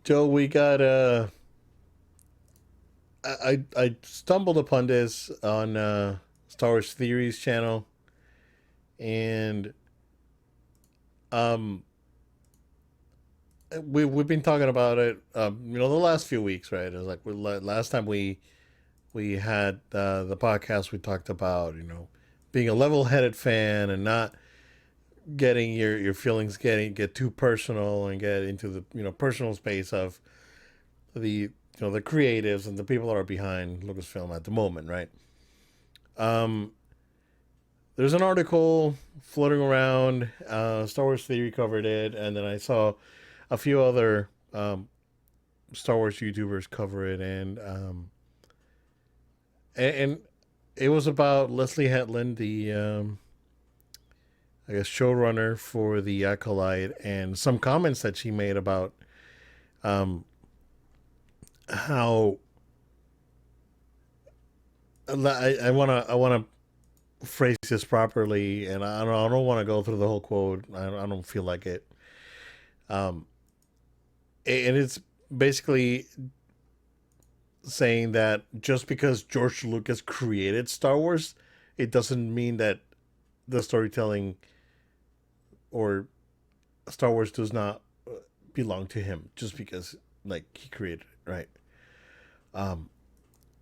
Joe, we got I stumbled upon this on Star Wars Theories channel, and um we've been talking about it, the last few weeks, right? It was like last time we had the podcast. We talked about being a level-headed fan and not getting your feelings get too personal and get into the personal space of the creatives and the people that are behind Lucasfilm at the moment, right? Um, there's an article floating around. Star Wars Theory covered it, and then I saw a few other Star Wars YouTubers cover it, and it was about Leslie Hetland, the I guess showrunner for the Acolyte, and some comments that she made about um, how I wanna phrase this properly, and I don't want to go through the whole quote. I don't feel like it. Um, and it's basically saying that just because George Lucas created Star Wars, it doesn't mean that the storytelling or Star Wars does not belong to him just because like he created it, right? Um,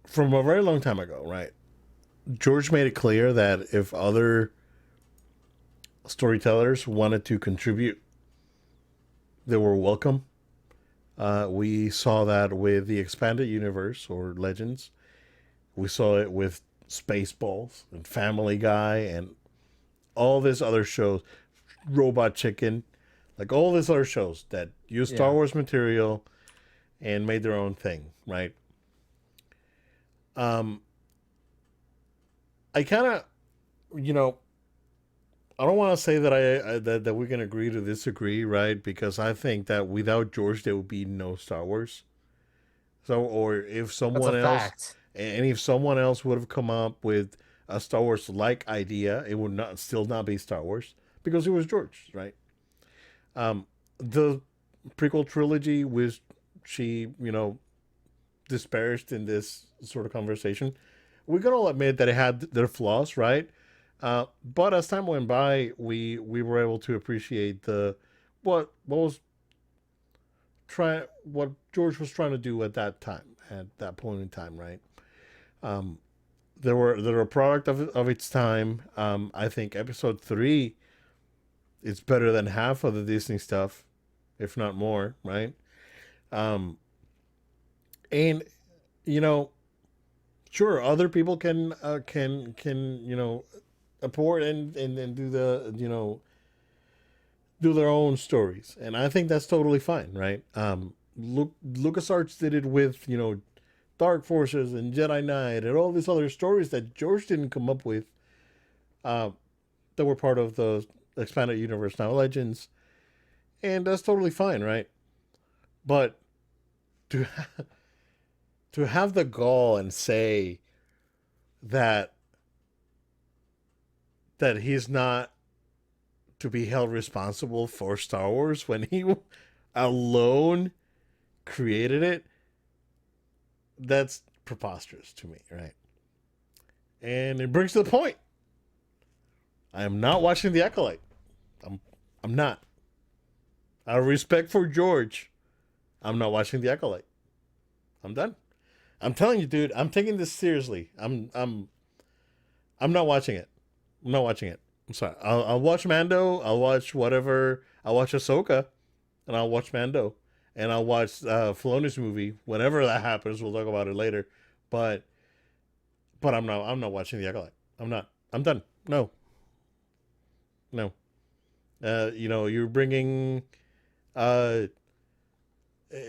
from a very long time ago, right? George made it clear that if other storytellers wanted to contribute, they were welcome. We saw that with the expanded universe or Legends. We saw it with Spaceballs and Family Guy and all these other shows, Robot Chicken, like all these other shows that used Star Yeah. Wars material and made their own thing, right? Um, I kind of, you know, I don't want to say that that we can agree to disagree, right? Because I think that without George, there would be no Star Wars. So, or if That's a someone else, fact. and if someone else would have come up with a Star Wars like idea, it would not still not be Star Wars because it was George, right? Um, the prequel trilogy was she, disparaged in this sort of conversation. We can all admit that it had their flaws, right? But as time went by, we were able to appreciate the what George was trying to do at that point in time, right? Um, they're a product of its time. I think Episode 3 is better than half of the Disney stuff, if not more, right? Um, and you know, sure, other people can apport and do do their own stories, and I think that's totally fine, right? LucasArts did it with Dark Forces and Jedi Knight and all these other stories that George didn't come up with, uh, that were part of the expanded universe now Legends, and that's totally fine, right? But to to have the gall and say that he's not to be held responsible for Star Wars when he alone created it, that's preposterous to me, right? And it brings to the point. I am not watching The Acolyte. I'm I'm not. Out of respect for George, I'm not watching The Acolyte. I'm done. I'm telling you, dude. I'm taking this seriously. I'm not watching it. I'm not watching it. I'm sorry. I'll watch Mando. I'll watch whatever. I'll watch Ahsoka, and I'll watch Mando, and I'll watch Filoni's movie whenever that happens. We'll talk about it later. But I'm not watching The Acolyte. I'm not. I'm done. No, no. You're bringing. Uh,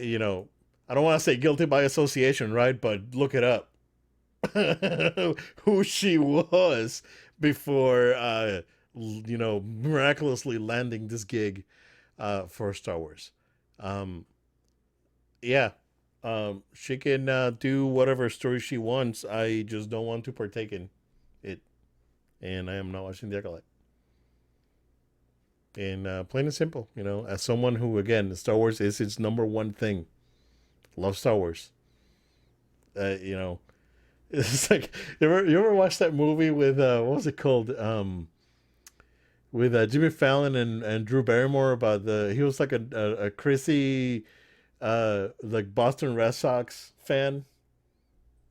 you know, I don't want to say guilty by association, right? But look it up. Who she was before miraculously landing this gig for Star Wars. Um yeah. She can do whatever story she wants. I just don't want to partake in it, and I am not watching The Acolyte. And plain and simple, as someone who, again, Star Wars is its number one thing. Love Star Wars. You know, it's like you ever watch that movie with what was it called? With Jimmy Fallon and Drew Barrymore about he was like a Chrissy like Boston Red Sox fan.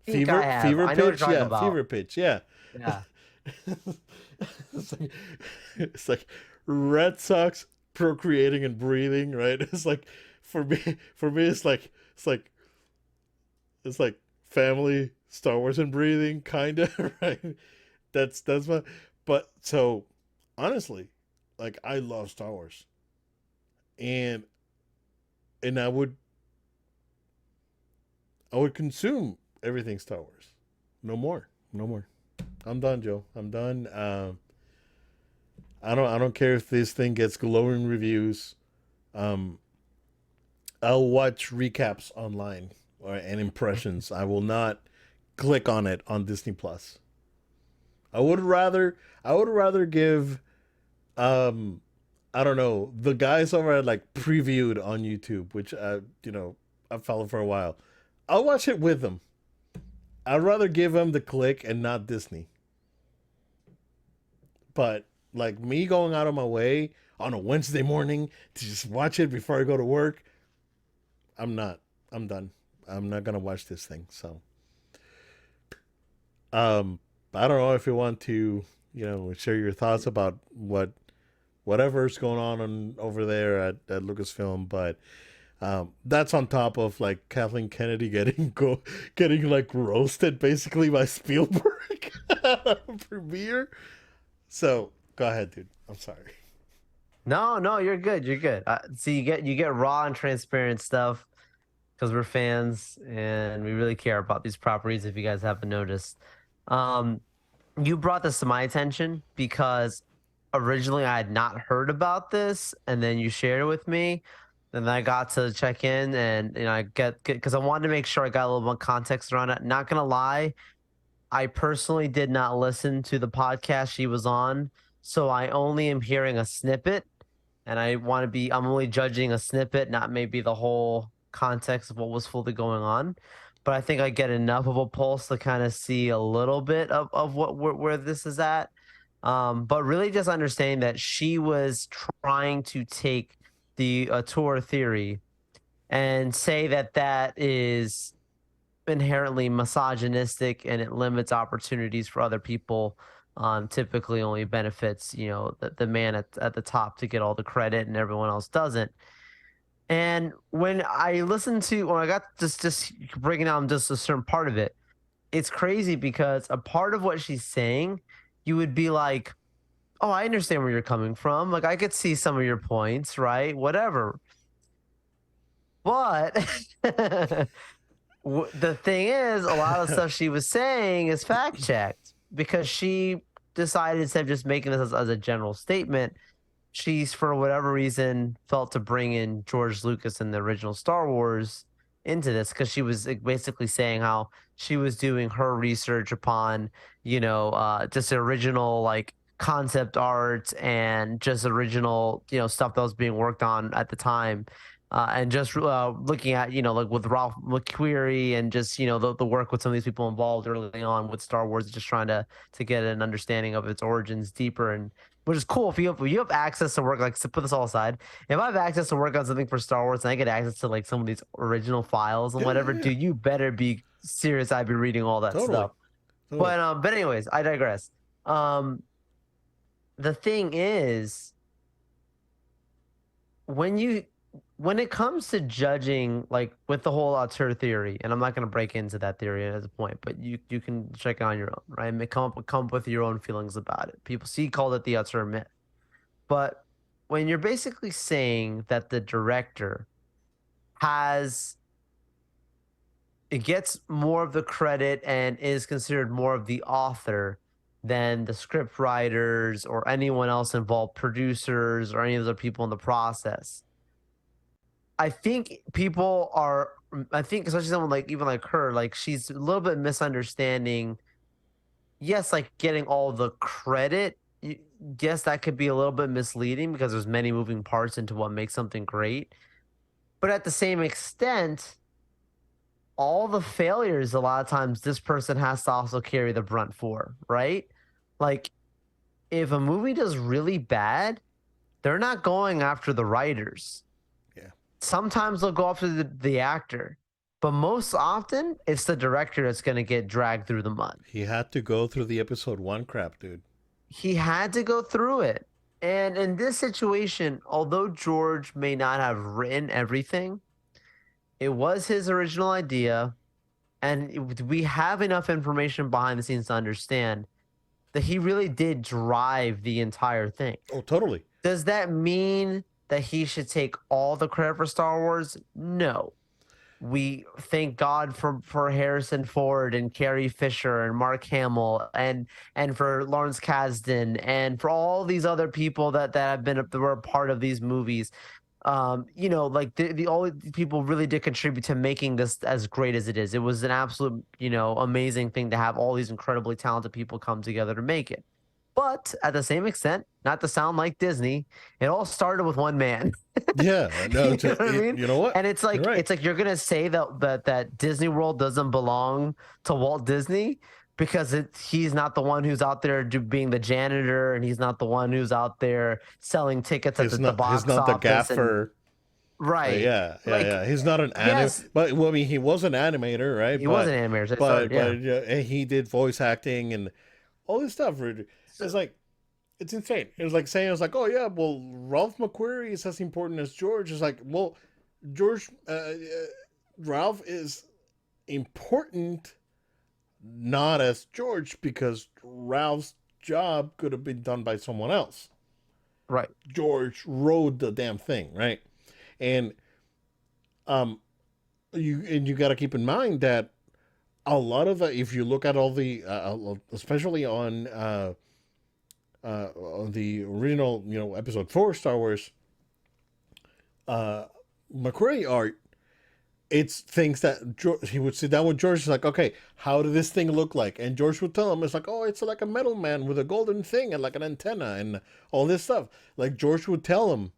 I think I have. Fever I know what you're pitch, talking yeah, about. fever pitch, yeah. Yeah. it's like it's like Red Sox procreating and breathing, right? It's like for me it's like family, Star Wars and breathing, kinda, right? That's my but so honestly, like I love Star Wars. And and I would consume everything Star Wars. No more. No more. I'm done, Joe. I'm done. I don't care if this thing gets glowing reviews. Um, I'll watch recaps online and impressions. I will not click on it on Disney Plus. I would rather give um I don't know, the guys over at like previewed on YouTube, which I've followed for a while. I'll watch it with them. I'd rather give them the click and not Disney. But like me going out of my way on a Wednesday morning to just watch it before I go to work, I'm not. I'm done. I'm not gonna watch this thing. So I don't know if you want to, share your thoughts about whatever's going on over there at Lucasfilm, but that's on top of like Kathleen Kennedy getting like roasted basically by Spielberg premiere. So go ahead, dude. I'm sorry. No, no, you're good. You're good. See, you get raw and transparent stuff because we're fans and we really care about these properties. If you guys haven't noticed, um, you brought this to my attention because originally I had not heard about this, and then you shared it with me. And I got to check in, and I get because I wanted to make sure I got a little more context around it. Not gonna lie, I personally did not listen to the podcast she was on, so I only am hearing a snippet, and I'm only judging a snippet, not maybe the whole context of what was fully going on. But I think I get enough of a pulse to kind of see a little bit of where this is at. But really just understanding that she was trying to take the tour theory and say that that is inherently misogynistic and it limits opportunities for other people. Typically only benefits the man at the top to get all the credit and everyone else doesn't. And when I got just breaking down just a certain part of it, it's crazy because a part of what she's saying, you would be like, oh, I understand where you're coming from, like I could see some of your points, right, whatever. But the thing is, a lot of the stuff she was saying is fact checked because she decided, instead of just making this as a general statement, she's, for whatever reason, felt to bring in George Lucas and the original Star Wars into this because she was like, basically saying how she was doing her research upon, just original like concept art and just original, stuff that was being worked on at the time. And just looking at, like with Ralph McQuarrie and just, the work with some of these people involved early on with Star Wars, just trying to get an understanding of its origins deeper. And which is cool if you have access to work, like, to put this all aside, if I have access to work on something for Star Wars and I get access to like some of these original files and Yeah, yeah, whatever, yeah. dude, you better be serious. I'd be reading all that Totally. stuff. Totally. But anyways, I digress. Um, the thing is, when you when it comes to judging, like with the whole auteur theory, and I'm not going to break into that theory as a point, but you can check it on your own, right? And come up with your own feelings about it. People see called it the auteur myth, but when you're basically saying that the director has it gets more of the credit and is considered more of the author than the script writers or anyone else involved, producers or any of the people in the process. I think I think especially someone like even like her, like she's a little bit misunderstanding. Yes, like getting all the credit. Yes, that could be a little bit misleading because there's many moving parts into what makes something great. But at the same extent, all the failures, a lot of times this person has to also carry the brunt for, right? Like, if a movie does really bad, they're not going after the writers. Yeah. Sometimes they'll go after the actor, but most often it's the director that's going to get dragged through the mud. He had to go through the episode 1 crap, dude. He had to go through it. And in this situation, although George may not have written everything, it was his original idea. And we have enough information behind the scenes to understand that he really did drive the entire thing. Oh, totally. Does that mean that he should take all the credit for Star Wars? No. We thank God for Harrison Ford and Carrie Fisher and Mark Hamill and for Lawrence Kasdan and for all these other people that have been that were a part of these movies. Like the all people really did contribute to making this as great as it is. It was an absolute, amazing thing to have all these incredibly talented people come together to make it. But at the same extent, not to sound like Disney, it all started with one man. Yeah, no, You know what I mean? you know what? And it's like You're right. you're gonna say that Disney World doesn't belong to Walt Disney because he's not the one who's out there being the janitor, and he's not the one who's out there selling tickets at the He's box not the office. And gaffer. right, Yeah. He's not an yes, but well, I mean, he was an animator, right? he was an animator. So it started, yeah. and he did voice acting and all this stuff. So, It's like it's insane. It was like saying, it's like, oh yeah, well, Ralph McQuarrie is as important as George. It's like, well, George, Ralph is important, not as George, because Ralph's job could have been done by someone else. right. George wrote the damn thing, right? And um, you got to keep in mind that a lot of if you look at all the, especially on the original, episode 4 Star Wars, McQuarrie art, it's things that he would sit down with George. He's like, okay, how did this thing look like? And George would tell him, it's like, oh, it's like a metal man with a golden thing and like an antenna and all this stuff. Like George would tell him,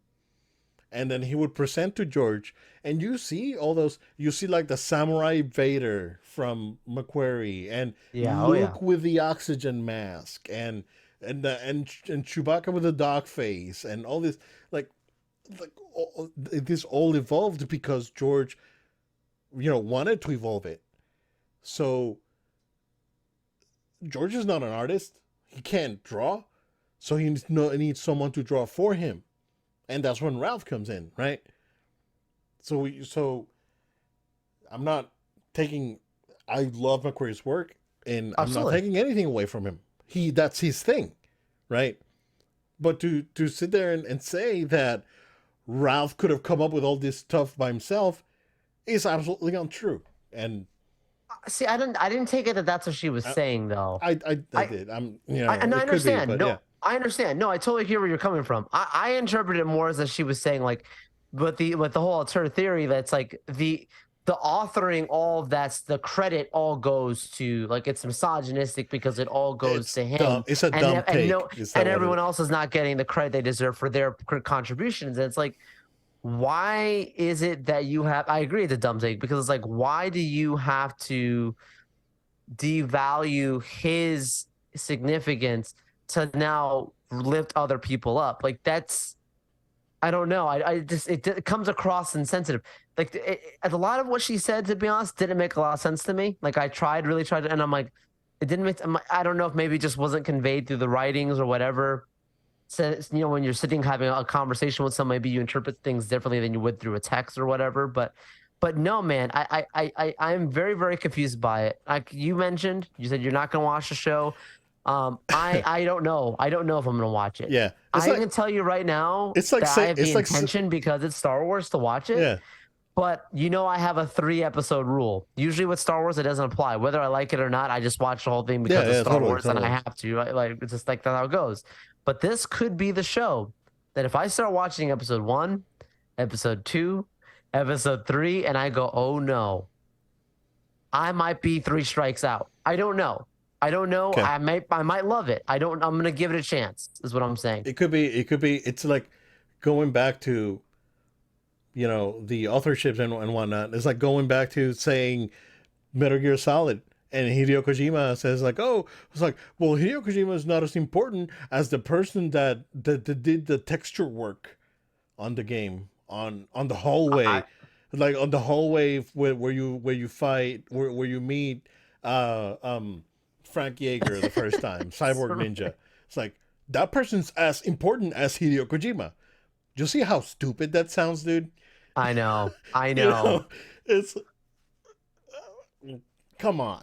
and then he would present to George. And you see all those, you see like the Samurai Vader from McQuarrie and Yeah, oh yeah. Luke with the oxygen mask and Chewbacca with the dog face and all this, like this all evolved because George, wanted to evolve it. So George is not an artist. He can't draw. So he needs someone to draw for him. And that's when Ralph comes in, right? So I'm not taking, I love McQuarrie's work and I'm not Absolutely. taking anything away from him. That's his thing, right? But to sit there and say that Ralph could have come up with all this stuff by himself is absolutely untrue. And See, I didn't take it that that's what she was I saying though. I did. And I It could be, understand. but No, yeah. I understand. No, I totally hear where you're coming from. I interpret it more as that she was saying like, with the whole alternative theory that's like the authoring all of that's the credit all goes to, like, it's misogynistic because it all goes It's to him. dumb. It's a dumb take. No, Is that and what it everyone is? else is not getting the credit they deserve for their contributions. And it's like, why is it that you have? I agree, it's a dumb take because it's like, why do you have to devalue his significance to now lift other people up? Like, that's, I don't know. I just, it comes across insensitive. Like, a lot of what she said, to be honest, didn't make a lot of sense to me. Like, I really tried to, and I'm like, it didn't make, I don't know if maybe it just wasn't conveyed through the writings or whatever. So, when you're sitting having a conversation with someone, maybe you interpret things differently than you would through a text or whatever. But no, man, I'm very, very confused by it. Like you mentioned, you said you're not going to watch the show. I don't know. I don't know if I'm going to watch it. Yeah. I can tell you right now It's like that I have the it's like intention because it's Star Wars to watch it. yeah. But I have a 3-episode rule. Usually with Star Wars, it doesn't apply. Whether I like it or not, I just watch the whole thing because it's Star Wars and I have to. Like, it's just like that's how it goes. But this could be the show that if I start watching episode 1, episode 2, episode 3, and I go, oh no, I might be 3 strikes out. I don't know. Okay. I might love it. I'm gonna give it a chance, is what I'm saying. It could be it's like going back to the authorships and whatnot. It's like going back to saying Metal Gear Solid. And Hideo Kojima says like, oh, it's like, well, Hideo Kojima is not as important as the person that did the texture work on the game, on the I hallway, like on the hallway where you fight, where you meet uh um Frank Yeager the first time, Cyborg Ninja. It's like that person's as important as Hideo Kojima. You see how stupid that sounds, dude? I know. I You know. know, it's come on,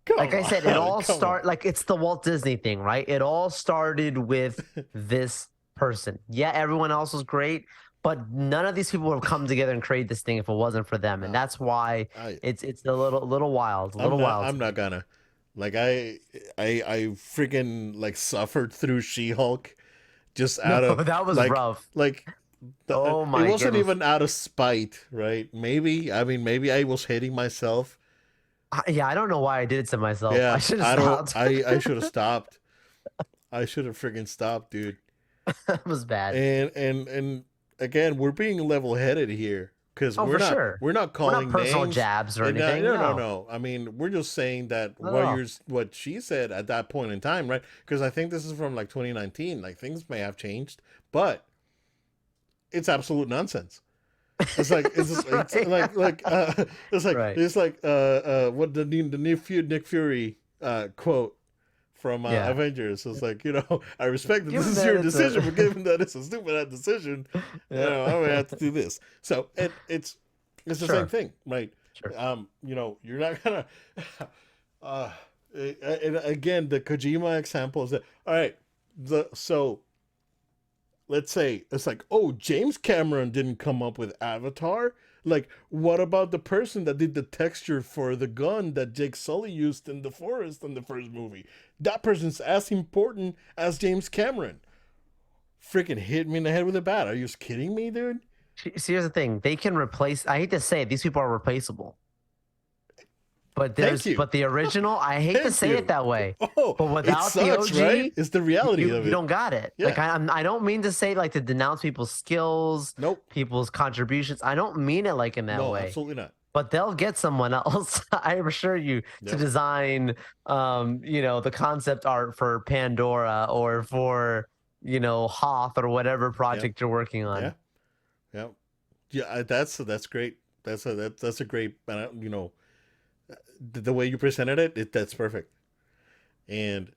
come Like I said, it on, all come start on. like it's the Walt Disney thing, right? It all started with this person. Yeah, everyone else was great, but none of these people would have come together and create this thing if it wasn't for them. And No, that's why I it's a little wild I'm to not me. gonna. Like I freaking like suffered through She-Hulk just No, out of that was like rough. like Oh it my wasn't goodness. even out of spite, right? Maybe, I mean, maybe I was hating myself. Yeah, I don't know why I did it to myself. I Yeah, should have I don't. stopped. I should have stopped. I should have freaking stopped, dude. That was bad. And again, we're being level-headed here because Oh, for sure. we're not We're not calling personal names. jabs or And anything. No, no. I mean, we're just saying that not at all. what she said at that point in time, right? Because I think this is from like 2019. Like things may have changed, but it's absolute nonsense. It's just, it's Right. Right. it's like what the Nick Fury quote from Yeah. Avengers. It's like, I respect that this Given is that your it's decision, but a given that it's a stupid decision, yeah. I'm gonna have to do this. So it's the same Sure. thing, right? Sure. You're not gonna. uh, and again, the Kojima example is that all right. So let's say it's like, oh, James Cameron didn't come up with Avatar. Like, what about the person that did the texture for the gun that Jake Sully used in the forest in the first movie? That person's as important as James Cameron. Freaking hit me in the head with a bat. Are you just kidding me, dude? See, here's the thing. They can replace. I hate to say it, these people are replaceable. Thank you. But the original, I hate to Thank say it you. that way, Oh, but it without the sucks, right? OG, It's the reality of you it. don't got it. Like Yeah. I don't mean to say like to denounce people's skills, Nope. people's contributions. I don't mean it like in that No, way. absolutely not. But they'll get someone else, I assure you, to Yep. design the concept art for Pandora or for, Hoth or whatever Yep. project you're working Yeah. on. Yep. Yeah. That's great. That's a great. The way you presented that's perfect. And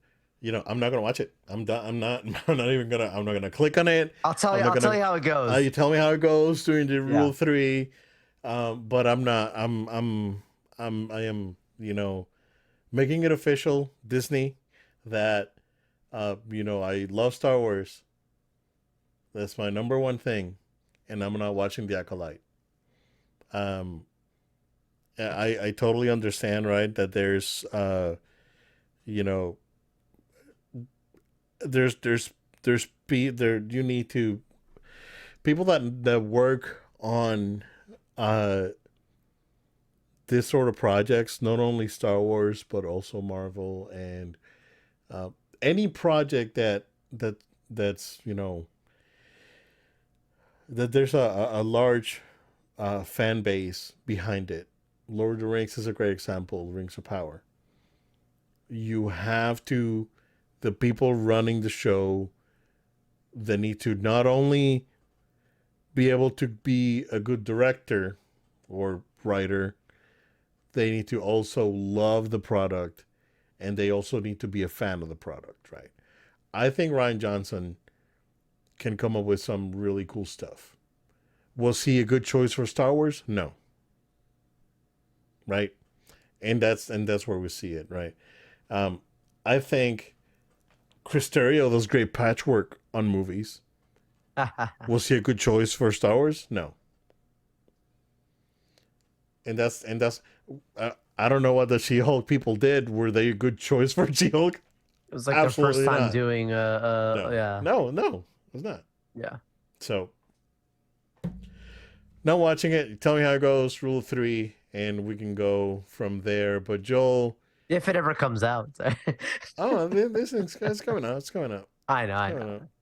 I'm not gonna watch it. I'm done. I'm not. I'm not even gonna. I'm not gonna click on it. I'm not I'll tell gonna. you how it goes. You tell me how it goes during the Yeah. rule 3. But I'm not. I am. Making it official, Disney, that I love Star Wars. That's my number one thing, and I'm not watching The Acolyte. Um, I totally understand, right? That you know there you need to people that work on uh this sort of projects, not only Star Wars but also Marvel and uh, any project that's that there's a large fan base behind it. Lord of the Rings is a great example. Rings of Power. You have to the people running the show. They need to not only be able to be a good director or writer, they need to also love the product and they also need to be a fan of the product, right? I think Ryan Johnson can come up with some really cool stuff. Was he a good choice for Star Wars? No. Right? And that's where we see it, right? Um, I think Chris Terrio does great patchwork on movies. Was he a good choice for Star Wars? No. And that's I don't know what the She-Hulk people did. Were they a good choice for She-Hulk? It was like their first Absolutely time not. doing No. yeah. No, it's not. Yeah. So, not watching it. Tell me how it goes. Rule 3, and we can go from there. But Joel, If it ever comes out. oh, this thing's it's coming out. It's coming out. I know, It's I coming know. out.